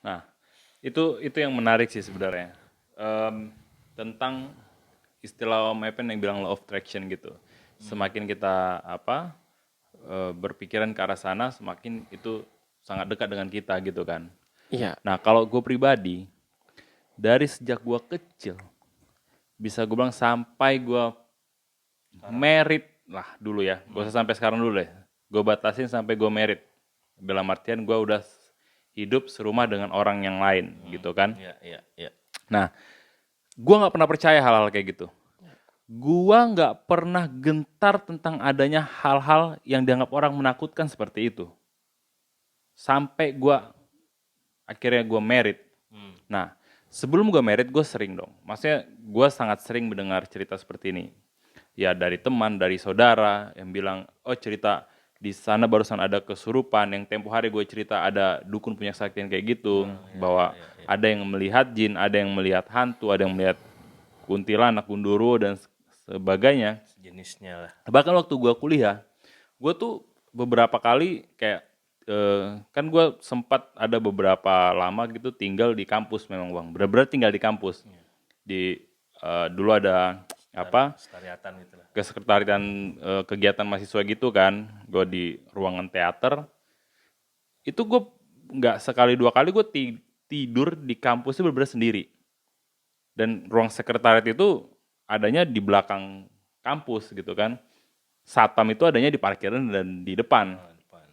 Nah, itu yang menarik sih sebenarnya. Tentang istilah Om Epen yang bilang law of attraction gitu. Semakin kita berpikiran ke arah sana, semakin itu sangat dekat dengan kita gitu kan. Iya. Nah, kalau gue pribadi, dari sejak gue kecil, bisa gue bilang sampai gue merit lah dulu ya. Gak usah sampai sekarang dulu deh. Gue batasin sampai gue merit. Dalam artian gue udah hidup serumah dengan orang yang lain gitu kan. Iya, iya, iya. Nah, gue nggak pernah percaya hal-hal kayak gitu. Gua nggak pernah gentar tentang adanya hal-hal yang dianggap orang menakutkan seperti itu. Sampai gua akhirnya gua merit. Nah, sebelum gua merit gue sering dong. Maksudnya gua sangat sering mendengar cerita seperti ini. Ya dari teman, dari saudara yang bilang, oh cerita di sana barusan ada kesurupan, yang tempo hari gue cerita ada dukun punya saktian kayak gitu, bahwa ada yang melihat jin, ada yang melihat hantu, ada yang melihat kuntilanak, gundurwo dan sebagainya. Sejenisnya lah. Bahkan waktu gue kuliah, gue tuh beberapa kali kayak kan gue sempat ada beberapa lama gitu tinggal di kampus memang bang, benar-benar tinggal di kampus. Di dulu ada apa Sekariatan gitu lah. kesekretariatan kegiatan mahasiswa gitu kan, gue di ruangan teater. Itu gue nggak sekali dua kali gue tidur di kampusnya benar-benar sendiri. Dan ruang sekretariat itu adanya di belakang kampus gitu kan. Satpam itu adanya di parkiran dan di depan. Depan.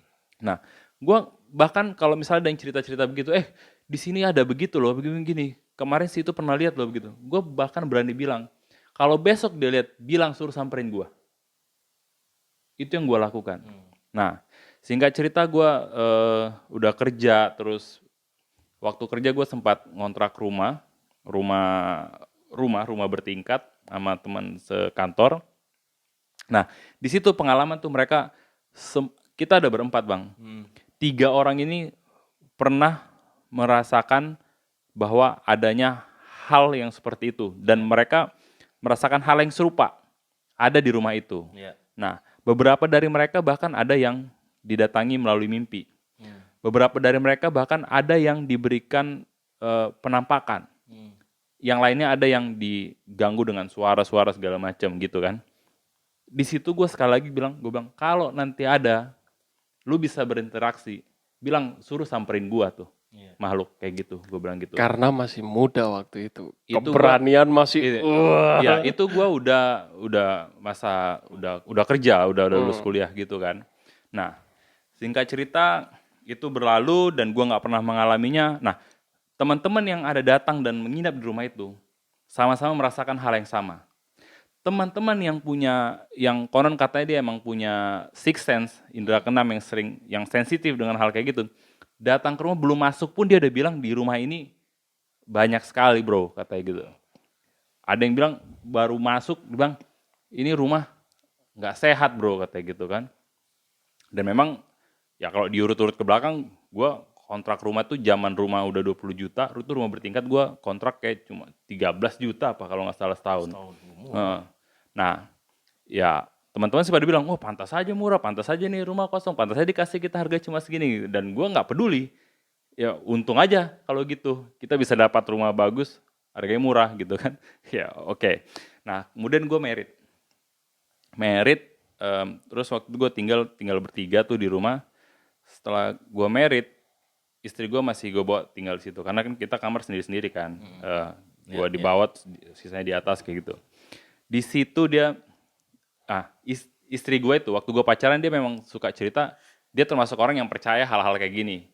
Nah, gue bahkan kalau misalnya ada yang cerita-cerita begitu, di sini ada begitu loh, begini-begini. Kemarin sih itu pernah lihat loh begitu. Gue bahkan berani bilang, kalau besok dia lihat, bilang suruh samperin gue. Itu yang gue lakukan. Nah, singkat cerita gue udah kerja, terus waktu kerja gue sempat ngontrak rumah, rumah bertingkat sama teman sekantor. Nah, di situ pengalaman tuh mereka kita ada berempat bang. Tiga orang ini pernah merasakan bahwa adanya hal yang seperti itu dan mereka merasakan hal yang serupa ada di rumah itu. Iya. Nah, beberapa dari mereka bahkan ada yang didatangi melalui mimpi. Beberapa dari mereka bahkan ada yang diberikan penampakan. Yang lainnya ada yang diganggu dengan suara-suara segala macam gitu kan. Di situ gue sekali lagi gue bilang kalau nanti ada, lu bisa berinteraksi, bilang suruh samperin gue tuh makhluk kayak gitu, gue bilang gitu. Karena masih muda waktu itu. Itu gua Keberanian masih iya, itu gue udah masa udah kerja, udah lulus kuliah gitu kan. Nah, singkat cerita itu berlalu dan gue nggak pernah mengalaminya. Nah, teman-teman yang ada datang dan menginap di rumah itu sama-sama merasakan hal yang sama. Teman-teman yang konon katanya dia emang punya six sense, indera keenam yang sensitif dengan hal kayak gitu. Datang ke rumah belum masuk pun dia udah bilang di rumah ini banyak sekali bro, katanya gitu. Ada yang bilang baru masuk, dia bilang ini rumah nggak sehat bro, katanya gitu kan. Dan memang ya kalau diurut-urut ke belakang, gue kontrak rumah tuh zaman rumah udah 20 juta, itu rumah bertingkat gue kontrak kayak cuma 13 juta apa kalau nggak salah setahun. Nah, ya teman-teman sih pada bilang, oh pantas aja murah, pantas aja nih rumah kosong, pantas aja dikasih kita harga cuma segini. Dan gue nggak peduli, ya untung aja kalau gitu. Kita bisa dapat rumah bagus, harganya murah gitu kan. Ya oke. Nah kemudian gue merit, terus waktu itu gue tinggal bertiga tuh di rumah. Setelah gue merit, istri gue masih gue bawa tinggal di situ. Karena kan kita kamar sendiri-sendiri kan. Gue di bawah, sisanya di atas kayak gitu. Di situ dia istri gue itu waktu gue pacaran dia memang suka cerita, dia termasuk orang yang percaya hal-hal kayak gini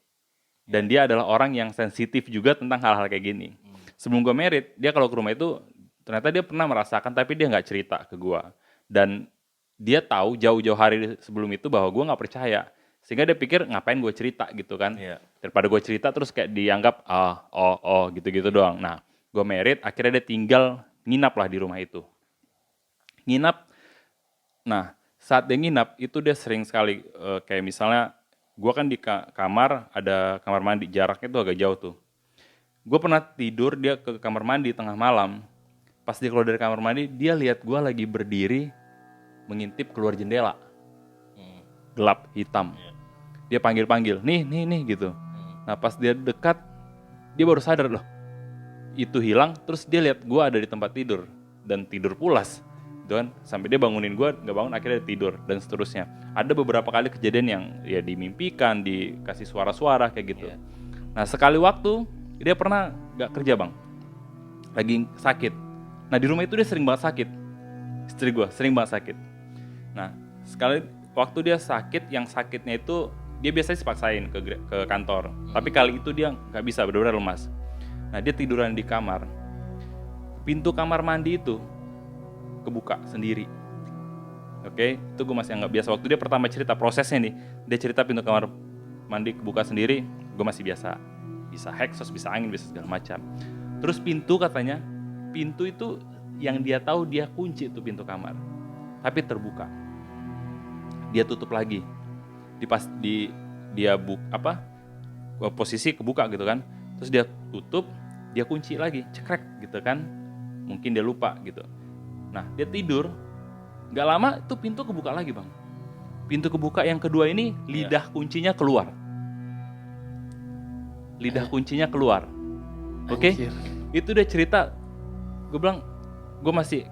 dan dia adalah orang yang sensitif juga tentang hal-hal kayak gini. Sebelum gue merit, dia kalau ke rumah itu ternyata dia pernah merasakan tapi dia nggak cerita ke gue. Dan dia tahu jauh-jauh hari sebelum itu bahwa gue nggak percaya, sehingga dia pikir ngapain gue cerita gitu kan. Daripada gue cerita terus kayak dianggap oh gitu-gitu doang. Nah gue merit, akhirnya dia tinggal nginap lah di rumah itu, nginap. Nah, saat dia nginap itu dia sering sekali kayak misalnya gue kan di kamar, ada kamar mandi, jaraknya tuh agak jauh tuh. Gue pernah tidur dia ke kamar mandi tengah malam. Pas dia keluar dari kamar mandi, dia lihat gue lagi berdiri mengintip keluar jendela. Gelap, hitam. Dia panggil-panggil, nih gitu. Nah pas dia dekat, dia baru sadar loh, itu hilang, terus dia lihat gue ada di tempat tidur, dan tidur pulas, gitu kan, sampai dia bangunin gue, nggak bangun, akhirnya dia tidur, dan seterusnya. Ada beberapa kali kejadian yang ya dimimpikan, dikasih suara-suara kayak gitu. Iya. Nah sekali waktu, dia pernah nggak kerja bang, lagi sakit. Nah di rumah itu dia sering banget sakit, istri gue sering banget sakit. Nah sekali waktu dia sakit, yang sakitnya itu dia biasanya dipaksain ke kantor, tapi kali itu dia nggak bisa, benar-benar lemas. Nah dia tiduran di kamar, pintu kamar mandi itu kebuka sendiri. Oke, itu gue masih nggak biasa. Waktu dia pertama cerita prosesnya nih, dia cerita pintu kamar mandi kebuka sendiri, gue masih biasa, bisa heksos, bisa angin, bisa segala macam. Terus pintu katanya, pintu itu yang dia tahu dia kunci itu pintu kamar, tapi terbuka. Dia tutup lagi, posisi kebuka gitu kan, terus dia tutup, dia kunci lagi, cekrek gitu kan, mungkin dia lupa gitu. Nah dia tidur, nggak lama itu pintu kebuka lagi bang. Pintu kebuka yang kedua ini, lidah kuncinya keluar, oke? Anjir. Itu dia cerita, gue bilang gue masih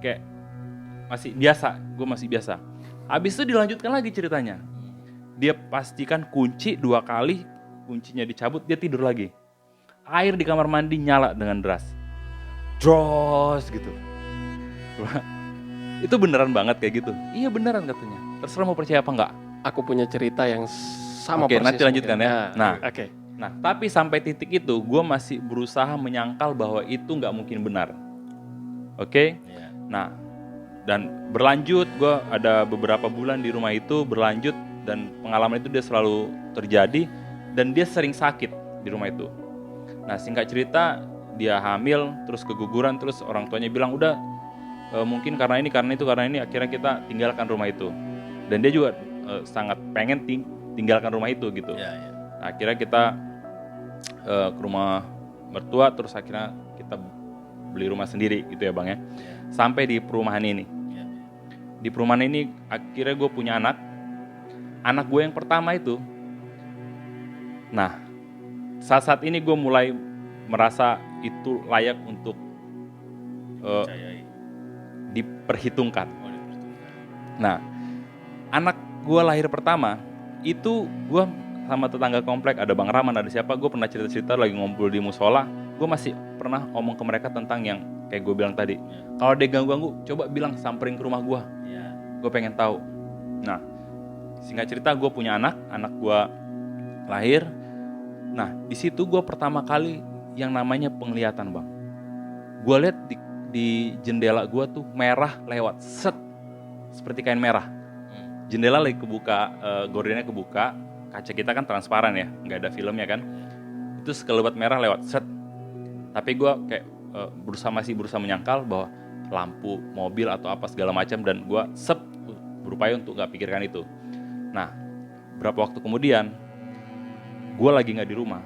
biasa. Habis itu dilanjutkan lagi ceritanya. Dia pastikan kunci 2 kali, kuncinya dicabut, dia tidur lagi. Air di kamar mandi nyala dengan deras. Dros gitu. Itu beneran banget kayak gitu? Iya beneran katanya. Terserah mau percaya apa enggak. Aku punya cerita yang sama Oke, persis. nanti lanjutkan mungkin. ya. Nah. Oke. Nah, tapi sampai titik itu gue masih berusaha menyangkal bahwa itu nggak mungkin benar. Oke? Iya. Nah, dan berlanjut, gue ada beberapa bulan di rumah itu berlanjut, dan pengalaman itu dia selalu terjadi, dan dia sering sakit di rumah itu. Nah, singkat cerita, dia hamil, terus keguguran, terus orang tuanya bilang, udah mungkin karena ini, akhirnya kita tinggalkan rumah itu. Dan dia juga sangat pengen tinggalkan rumah itu gitu. Iya, iya. Nah, akhirnya kita ke rumah mertua, terus akhirnya kita beli rumah sendiri gitu ya bang ya. Sampai di perumahan ini. Iya. Di perumahan ini akhirnya gue punya anak gue yang pertama itu. Nah saat ini gue mulai merasa itu layak untuk Percayai. diperhitungkan. Oh, diperhitungkan. Nah anak gue lahir pertama itu, gue sama tetangga komplek, ada Bang Rahman, ada siapa, gue pernah cerita-cerita lagi ngumpul di musola, gue masih pernah omong ke mereka tentang yang kayak gue bilang tadi. Kalau dia ganggu-ganggu, coba bilang samperin ke rumah gue, Iya. gue pengen tahu. Nah, singkat cerita gue punya anak gue lahir. Nah, di situ gue pertama kali yang namanya penglihatan bang. Gue lihat di jendela gue tuh merah lewat, set, seperti kain merah. Jendela lagi kebuka, gordennya kebuka, kaca kita kan transparan ya, nggak ada filmnya kan. Itu sekelebat merah lewat, set. Tapi gue kayak masih berusaha menyangkal bahwa lampu mobil atau apa segala macam, dan gue berupaya untuk nggak pikirkan itu. Nah, berapa waktu kemudian, gue lagi nggak di rumah.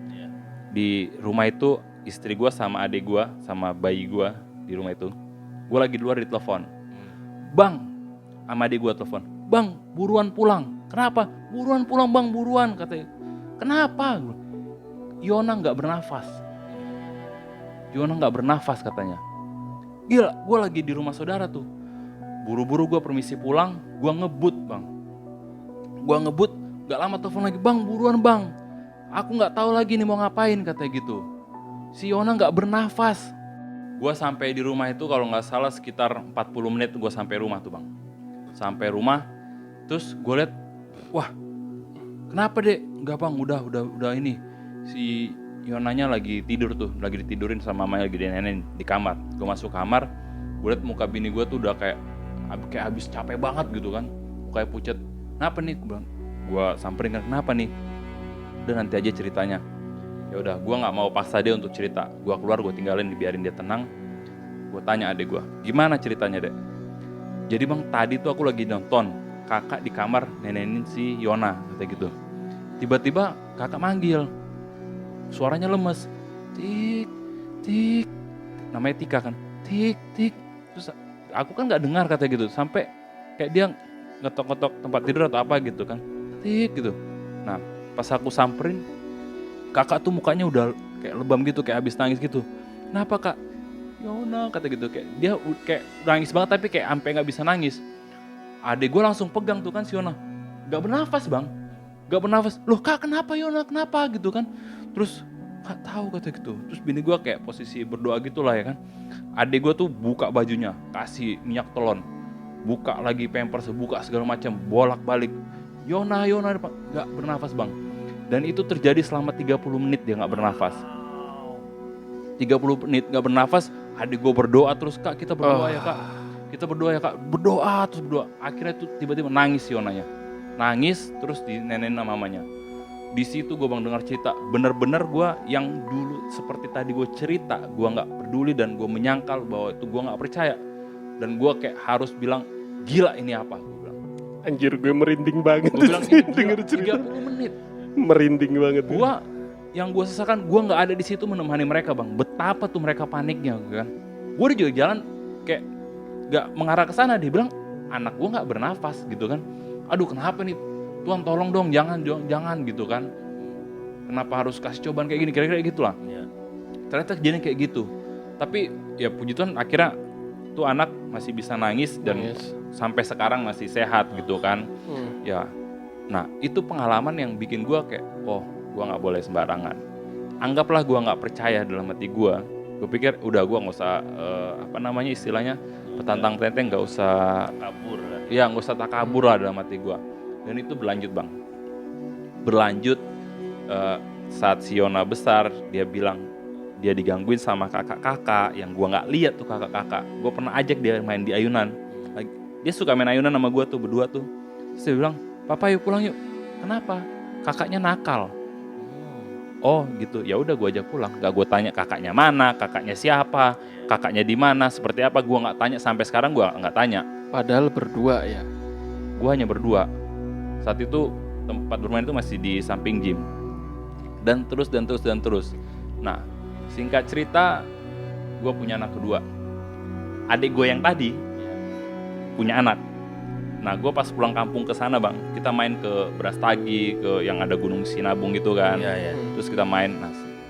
Iya. Di rumah itu istri gue sama adik gue sama bayi gue di rumah itu. Gue lagi di luar, ditelepon, bang, sama adik gue telepon, bang, buruan pulang. Kenapa? Buruan pulang bang, buruan, katanya. Kenapa? Yona nggak bernafas katanya. Gila, gue lagi di rumah saudara tuh. Buru-buru gue permisi pulang, gue ngebut bang. Gak lama telepon lagi, bang buruan bang. Aku nggak tahu lagi nih mau ngapain, katanya gitu. Si Yona nggak bernafas. Gue sampai di rumah itu kalau nggak salah sekitar 40 menit gue sampai rumah tuh bang. Sampai rumah, terus gue lihat, wah, kenapa dek? Enggak bang, udah ini. Si Yonanya lagi tidur tuh, lagi ditidurin sama mamanya, lagi nenek di kamar. Gue masuk kamar, gue liat muka bini gue tuh udah kayak habis capek banget gitu kan, kayak pucet. Kenapa nih? Gue samperin kan, kenapa nih? Udah nanti aja ceritanya. Ya udah, gue nggak mau paksa dia untuk cerita. Gue keluar, gue tinggalin, dibiarin dia tenang. Gue tanya adek gue, gimana ceritanya dek? Jadi bang, tadi tuh aku lagi nonton kakak di kamar nenenin si Yona, kayak gitu. Tiba-tiba kakak manggil, suaranya lemes, tik, tik, namanya Tika kan, tik, tik. Terus aku kan nggak dengar kata gitu, sampai kayak dia ngetok-ngetok tempat tidur atau apa gitu kan, tik gitu. Nah pas aku samperin, kakak tuh mukanya udah kayak lebam gitu, kayak habis nangis gitu. Kenapa kak? Yona kata gitu, kayak dia kayak nangis banget tapi kayak sampai nggak bisa nangis. Adek gue langsung pegang tuh kan si Yona, gak bernafas bang, gak bernafas. Loh kak kenapa Yona, kenapa gitu kan? Terus gak tahu kata gitu. Terus bini gue kayak posisi berdoa gitulah ya kan. Adek gue tuh buka bajunya, kasih minyak telon, buka lagi pampers, buka segala macam, bolak-balik. Yona gak bernafas bang. Dan itu terjadi selama 30 menit dia gak bernafas. 30 menit gak bernafas, adik gue berdoa terus, kak kita berdoa ya kak. Kita berdoa ya kak, berdoa terus berdoa. Akhirnya tuh tiba-tiba nangis Yonanya. Nangis terus dinenenin sama mamanya. Di situ gue bang dengar cerita, bener-bener gue yang dulu seperti tadi gue cerita, gue gak peduli dan gue menyangkal bahwa itu gue gak percaya. Dan gue kayak harus bilang, gila ini apa? Gue bilang. Anjir gue merinding banget. Gue bilang ini denger gila, cerita. 30 menit. Merinding banget. Yang gue sesakan, gue nggak ada di situ menemani mereka bang. Betapa tuh mereka paniknya kan. Gue juga jalan kayak nggak mengarah ke sana. Dia bilang anak gue nggak bernafas gitu kan. Aduh kenapa nih? Tuhan tolong dong, jangan gitu kan. Kenapa harus kasih cobaan kayak gini? Kira-kira gitulah. Ya. Ternyata kejadian kayak gitu. Tapi ya puji Tuhan akhirnya tuh anak masih bisa nangis dan sampai sekarang masih sehat gitu kan. Ya, nah itu pengalaman yang bikin gue kayak, oh gue nggak boleh sembarangan. Anggaplah gue nggak percaya dalam hati gue. Gue pikir udah gue nggak usah istilahnya petantang petenteng, nggak usah Kabur kan. ya nggak usah takabur lah dalam hati gue. Dan itu berlanjut bang. Berlanjut saat si Yona besar, dia bilang dia digangguin sama kakak-kakak yang gue nggak lihat tuh kakak-kakak. Gue pernah ajak dia main di ayunan. Dia suka main ayunan sama gue tuh berdua tuh. Terus dia bilang, papa yuk pulang yuk. Kenapa? Kakaknya nakal. Oh gitu, ya udah gue ajak pulang. Gak gue tanya kakaknya mana, kakaknya siapa, kakaknya di mana, seperti apa. Gue nggak tanya sampai sekarang, gue nggak tanya. Padahal berdua ya. Gue hanya berdua. Saat itu tempat bermain itu masih di samping gym. Dan terus. Nah, singkat cerita, gue punya anak kedua. Adik gue yang tadi punya anak. Nah, gue pas pulang kampung ke sana bang, kita main ke Brastagi, ke yang ada Gunung Sinabung gitu kan. Iya. Terus kita main,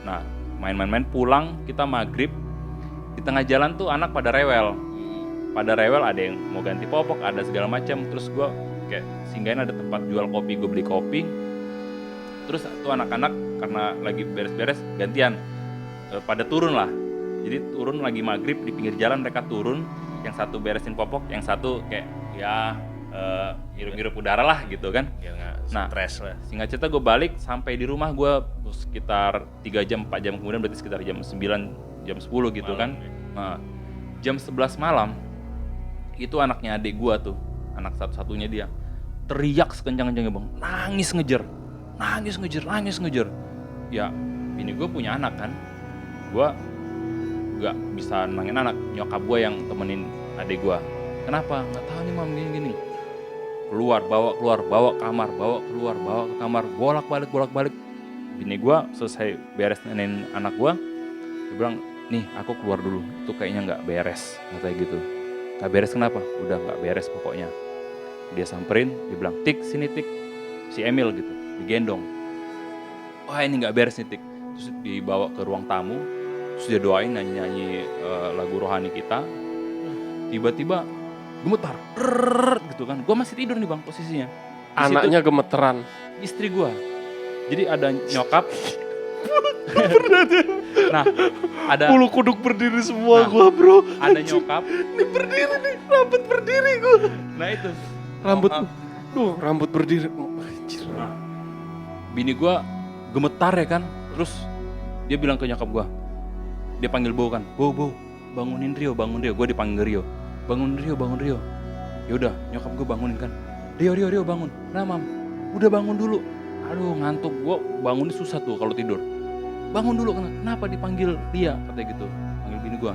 nah main pulang, kita maghrib, di tengah jalan tuh anak pada rewel. Ada yang mau ganti popok, ada segala macam. Terus gue kayak singgahin ada tempat jual kopi, gue beli kopi. Terus tuh anak-anak karena lagi beres-beres gantian, pada turun lah. Jadi turun lagi maghrib di pinggir jalan, mereka turun. Yang satu beresin popok, yang satu kayak ya hirup-hirup udara lah gitu kan. Ya nggak Nah, stres lah. singkat cerita gue balik sampai di rumah gue sekitar 3 jam 4 jam kemudian, berarti sekitar jam 9 jam 10 gitu Malam, kan. ya. Nah, jam 11 malam itu anaknya adik gue tuh, anak satu-satunya dia, teriak sekencang-kencangnya bang, nangis ngejer. Ya bini gue punya anak kan, gue gak bisa nenangin anak. Nyokap gue yang temenin adik gue. Kenapa? Nggak tahu nih mam, gini. Bawa kamar, bawa ke kamar, bolak-balik. Bini gue selesai beres nenenin anak gue, dia bilang, nih aku keluar dulu, itu kayaknya nggak beres, katanya gitu. Nggak beres kenapa? Udah nggak beres pokoknya. Dia samperin, dia bilang, Tik sini Tik, si Emil gitu, digendong. Wah ini nggak beres nih Tik. Terus dibawa ke ruang tamu, terus dia doain nyanyi lagu rohani kita. Tiba-tiba gemetar, gitu kan. Gue masih tidur nih bang posisinya. Di Anaknya gemeteran. istri gue. Jadi ada nyokap. Nah, ada Bulu kuduk berdiri semua Nah, gua bro. ada nyokap. Ini berdiri nih, rambut berdiri gua. Nah itu Rambut, nyokap. rambut berdiri. Anjir. Nah, bini gue gemetar ya kan. Terus dia bilang ke nyokap gue, dia panggil Bo kan, Bo, bangun Rio. Gue dipanggil Rio, bangun Rio. Yaudah, nyokap gue bangunin kan, Rio bangun. Nah mam, udah bangun dulu. Aduh ngantuk, gue bangun susah tuh kalau tidur. Bangun dulu, kenapa dipanggil Lia, katanya gitu. Panggil bini gue,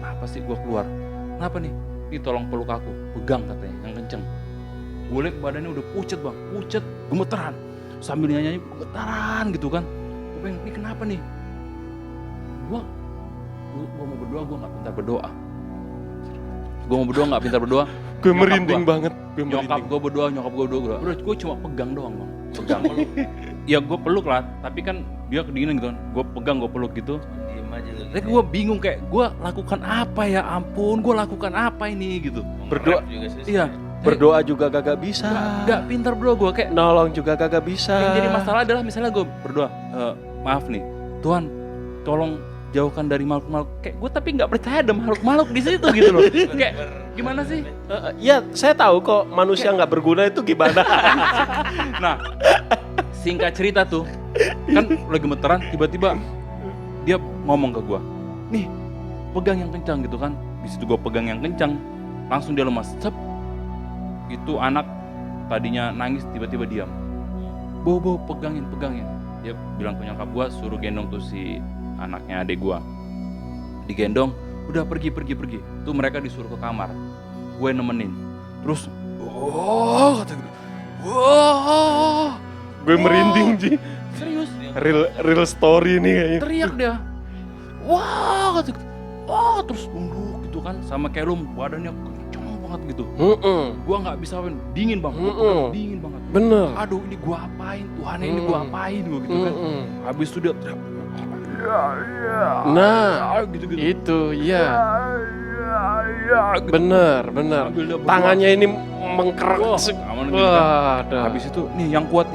apa sih gue keluar, kenapa nih? Ih tolong peluk aku, pegang katanya, yang kenceng. Gue liat badannya udah pucet bang, gemeteran. Sambil nyanyi gemetaran gitu kan. Gue pengen, ini kenapa nih? Gue mau berdoa, gue gak pintar berdoa. Gue Nyokap merinding gua. banget. Nyokap gue berdoa. Bro, gue cuma pegang doang bang. Pegang. Ya gue peluk lah, tapi kan dia kedinginan gitu kan, gue pegang, gue peluk gitu. Diem aja lu. Tapi gue bingung kayak gue lakukan apa ya ampun, gue lakukan apa ini gitu. Berdoa. Juga sih. Iya, Berdoa juga kagak bisa. gak pintar bro gue kayak. Nolong juga kagak bisa. Yang jadi masalah adalah misalnya gue berdoa, maaf nih, Tuhan, tolong jauhkan dari makhluk-makhluk. Kayak gue tapi nggak percaya ada makhluk-makhluk di situ gitu loh. Kayak gimana sih? Ya, saya tahu kok manusia nggak berguna itu gimana. Nah, singkat cerita tuh, kan lagi meteran, tiba-tiba dia ngomong ke gue, nih pegang yang kencang gitu kan. Di situ gue pegang yang kencang, langsung dia lemas. Cep. Itu anak tadinya nangis tiba-tiba diam. Bobo pegangin. Dia bilang ke nyokap gue suruh gendong tuh si anaknya adik gue. Digendong, udah pergi. Tuh mereka disuruh ke kamar. Gue nemenin. Terus, kata gue. Gue merinding Ji. Serius? Real story nih kayaknya. Teriak dia. Kata gue. Terus nunduk gitu kan. Sama kayak lu badannya kencang banget gitu. Gua nggak bisa dingin bang. Dingin banget. Bener. Aduh ini gua apain? Tuhan ini gua apain gua gitu kan. Habis itu dia teriak. Nah, Gitu. itu ya. Gitu. Bener. Sambil dia berdoa. Tangannya ini mengkerak. Wah, aman gitu kan. Waduh. Habis itu nih yang kuat.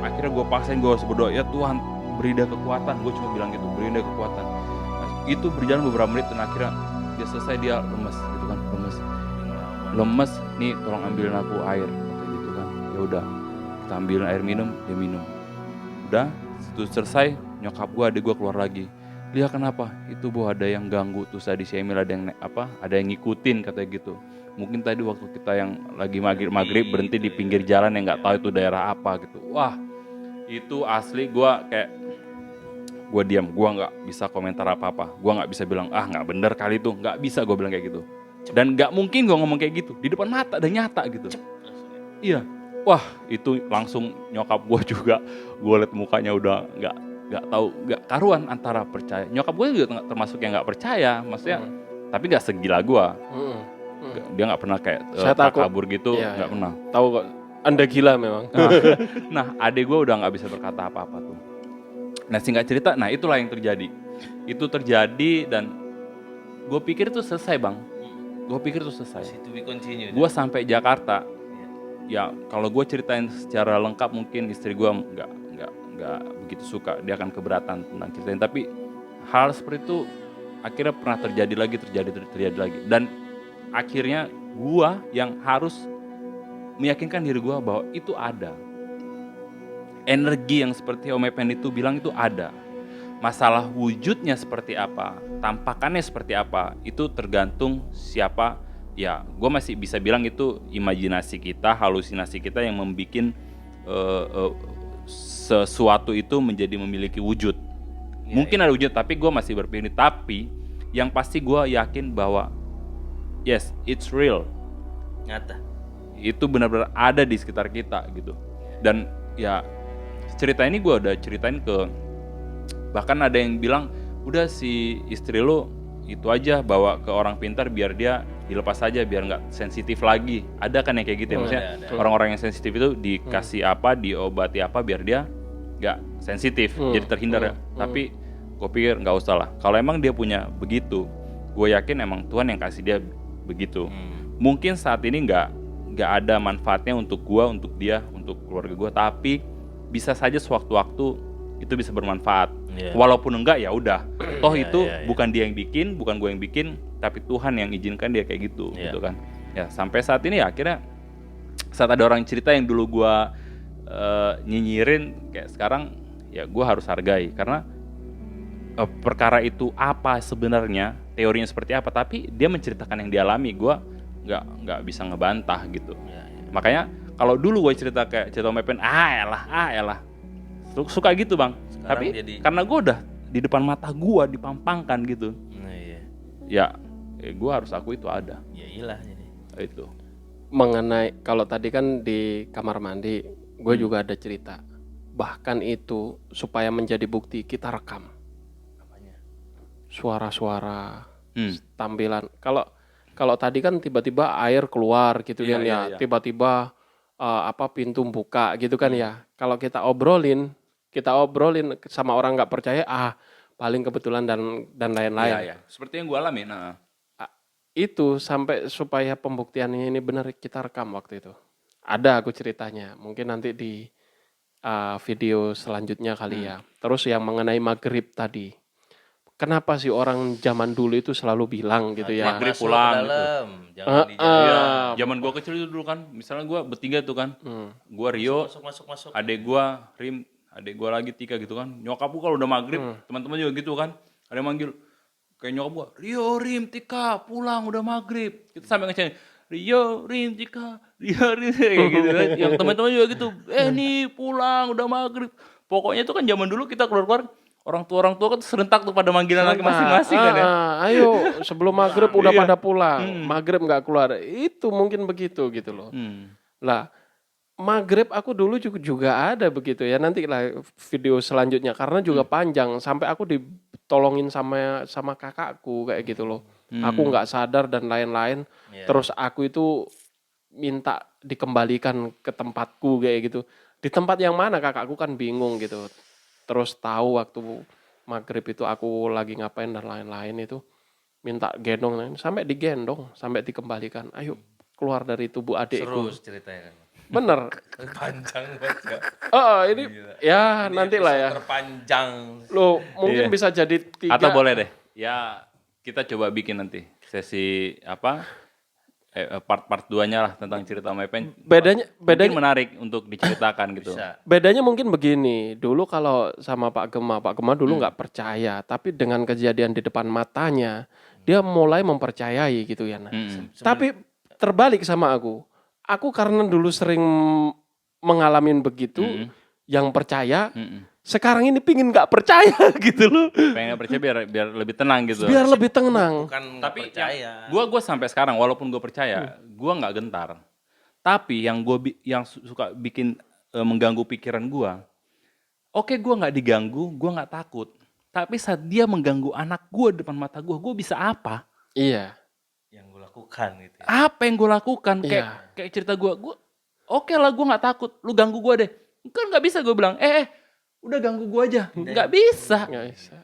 Akhirnya gue paksain, gue harus berdoa, ya Tuhan beri dia kekuatan. Gue cuma bilang gitu, beri dia kekuatan. Nah, itu berjalan beberapa menit dan akhirnya dia selesai, dia lemes gitu kan, lemes. Nih tolong ambilin aku air kayak gitu kan. Ya udah, kita ambilin air minum, dia minum. Udah, itu selesai, nyokap gue, adik gue keluar lagi. Lihat kenapa? Itu ada yang ganggu tuh tadi si Emil, ada yang ngikutin katanya gitu. Mungkin tadi waktu kita yang lagi maghrib berhenti di pinggir jalan yang nggak tahu itu daerah apa gitu. Wah, itu asli gue diam, gue nggak bisa komentar apa-apa. Gue nggak bisa bilang nggak bener kali itu, nggak bisa gue bilang kayak gitu. Dan nggak mungkin gue ngomong kayak gitu di depan mata dan nyata gitu. Iya, wah itu langsung nyokap gue juga, gue liat mukanya udah nggak tahu, nggak karuan antara percaya. Nyokap gue juga termasuk yang nggak percaya, maksudnya tapi nggak segila gue. Dia nggak pernah kayak kabur gitu, nggak pernah. Tahu kok, Anda gila memang. Nah, adik gue udah nggak bisa berkata apa-apa tuh. Nah, singkat cerita, nah itulah yang terjadi. Itu terjadi dan gue pikir itu selesai bang. Gue pikir itu selesai. To be continued. Gue sampai Jakarta. Ya, kalau gue ceritain secara lengkap mungkin istri gue nggak begitu suka. Dia akan keberatan tentang ceritain. Tapi hal seperti itu akhirnya pernah terjadi lagi. Dan akhirnya gue yang harus meyakinkan diri gue bahwa itu ada. Energi yang seperti Om Epen itu bilang itu ada. Masalah wujudnya seperti apa, tampakannya seperti apa, itu tergantung siapa. Ya, gue masih bisa bilang itu imajinasi kita, halusinasi kita yang membuat sesuatu itu menjadi memiliki wujud. Mungkin ada wujud, tapi gue masih berpikir. Tapi yang pasti gue yakin bahwa yes, it's real. Nyata. Itu benar-benar ada di sekitar kita gitu. Dan ya cerita ini gue udah ceritain bahkan ada yang bilang udah si istri lo itu aja bawa ke orang pintar biar dia dilepas aja biar nggak sensitif lagi. Ada kan yang kayak gitu ya, maksudnya ada. orang-orang yang sensitif itu dikasih apa, diobati apa biar dia nggak sensitif, jadi terhindar ya. Tapi gue pikir nggak usah lah. Kalau emang dia punya begitu, gue yakin emang Tuhan yang kasih dia begitu. Mungkin saat ini nggak ada manfaatnya untuk gue, untuk dia, untuk keluarga gue, tapi bisa saja sewaktu-waktu itu bisa bermanfaat. Walaupun enggak ya udah. Toh itu bukan dia yang bikin, bukan gue yang bikin, tapi Tuhan yang izinkan dia kayak gitu, gitu kan. Ya sampai saat ini ya akhirnya saat ada orang cerita yang dulu gue nyinyirin, kayak sekarang ya gue harus hargai karena perkara itu apa sebenarnya, teorinya seperti apa, tapi dia menceritakan yang dialami, gue nggak bisa ngebantah gitu. Makanya kalau dulu gue cerita kayak cerita Om Epen, elah suka gitu bang. Sekarang tapi jadi... karena gue udah di depan mata gue dipampangkan gitu. Ya gue harus aku itu ada. Ya iyalah jadi. Itu Mengenai kalau tadi kan di kamar mandi, gue juga ada cerita. Bahkan itu supaya menjadi bukti kita rekam. Apanya? Suara-suara, tampilan. Kalau tadi kan tiba-tiba air keluar gitu kan ya, tiba-tiba pintu buka gitu kan ya. Kalau kita obrolin kita obrolin sama orang nggak percaya, paling kebetulan dan lain-lain. Iya, iya. Seperti yang gue alami. Nah, Itu sampai supaya pembuktiannya ini benar kita rekam waktu itu. Ada aku ceritanya, mungkin nanti di video selanjutnya kali ya. Terus yang mengenai maghrib tadi, kenapa sih orang zaman dulu itu selalu bilang gitu ya? Maghrib Masuk pulang ke gitu. dalam, jangan di jalan. Iya, zaman gua kecil itu dulu kan, misalnya gua bertiga tuh kan, gua Rio, Masuk. adek gua Rim, adek gua lagi Tika gitu kan. Nyokap gua kalau udah maghrib, teman-teman juga gitu kan, ada yang manggil kayak nyokap gua, Rio, Rim, Tika, pulang udah maghrib. Kita sampai ngecengin, Rio, Rim, Tika, Rio, Rim, kayak gitu kan. Yang teman-teman juga gitu, nih pulang udah maghrib. Pokoknya itu kan zaman dulu kita keluar-keluar, orang tua kan serentak tuh pada manggilan lagi masing-masing kan ya. Ayo sebelum maghrib udah pada pulang, maghrib nggak keluar. Itu mungkin begitu gitu loh. Lah maghrib aku dulu juga ada begitu ya, nanti lah video selanjutnya karena juga panjang sampai aku ditolongin sama kakakku kayak gitu loh. Aku nggak sadar dan lain-lain. Terus aku itu minta dikembalikan ke tempatku kayak gitu. Di tempat yang mana kakakku kan bingung gitu. Terus tahu waktu maghrib itu aku lagi ngapain dan lain-lain itu minta gendong sampai digendong sampai dikembalikan. Ayo keluar dari tubuh adikku. Seru ceritanya kan. Bener. Panjang banget Kak. Ini ya nantilah ya. Terpanjang. Lo mungkin Iya. bisa jadi 3. Atau boleh deh, ya kita coba bikin nanti sesi apa part-part 2-nya lah tentang cerita Mepen. Bedanya Mungkin menarik untuk diceritakan gitu. Bisa. bedanya mungkin begini. Dulu kalau sama Pak Gema dulu nggak percaya, tapi dengan kejadian di depan matanya, dia mulai mempercayai gitu ya. Nah. Tapi terbalik sama aku. Aku karena dulu sering mengalami begitu, yang percaya, sekarang ini pingin nggak percaya gitu loh. Pengen percaya biar lebih tenang gitu. Biar lebih tenang. Bukan nggak Tapi percaya. gue sampai sekarang walaupun gue percaya, gue nggak gentar. Tapi yang yang suka bikin mengganggu pikiran gue, oke gue nggak diganggu, gue nggak takut. Tapi saat dia mengganggu anak gue depan mata gue bisa apa? Iya. Yang gue lakukan gitu ya. Apa yang gue lakukan? Iya. Kayak cerita gue oke lah gue nggak takut, lu ganggu gue deh. Kan nggak bisa gue bilang, udah ganggu gue aja, nggak bisa. Nggak bisa.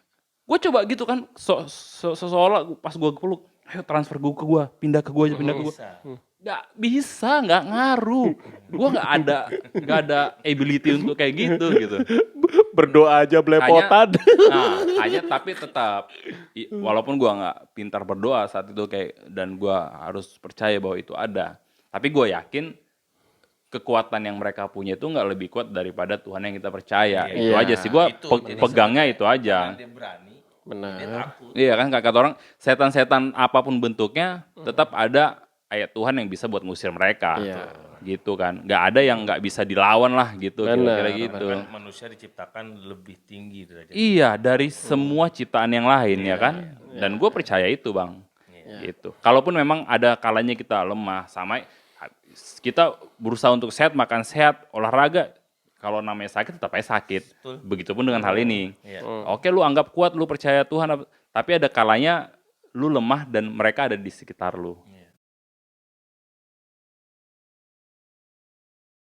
Gue coba gitu kan, seolah pas gue peluk, ayo transfer gue ke gue, pindah ke gue aja, pindah ke gue. Bisa. Nggak bisa, nggak ngaruh. Gue nggak ada ability untuk kayak gitu. Berdoa aja belepotan. Hanya tapi tetap, walaupun gue nggak pintar berdoa saat itu dan gue harus percaya bahwa itu ada. Tapi gue yakin kekuatan yang mereka punya itu nggak lebih kuat daripada Tuhan yang kita percaya. Itu Iya. aja sih, gue Itu, jadi pegangnya itu aja. Dia berani. Dia Benar. takut. Iya kan, kata orang, setan-setan apapun bentuknya tetap ada ayat Tuhan yang bisa buat ngusir mereka. Iya. Gitu kan. Nggak ada yang nggak bisa dilawan lah gitu, Benar, kira-kira gitu. Bahkan manusia diciptakan lebih tinggi derajatnya. Iya, dari semua ciptaan yang lain ya kan. Dan gue percaya itu, Bang. Gitu. Kalaupun memang ada kalanya kita lemah, sama kita berusaha untuk sehat, makan sehat, olahraga. Kalau namanya sakit tetap aja sakit. Betul. Begitupun dengan hal ini. Iya. Oke, lu anggap kuat, lu percaya Tuhan, tapi ada kalanya lu lemah dan mereka ada di sekitar lu.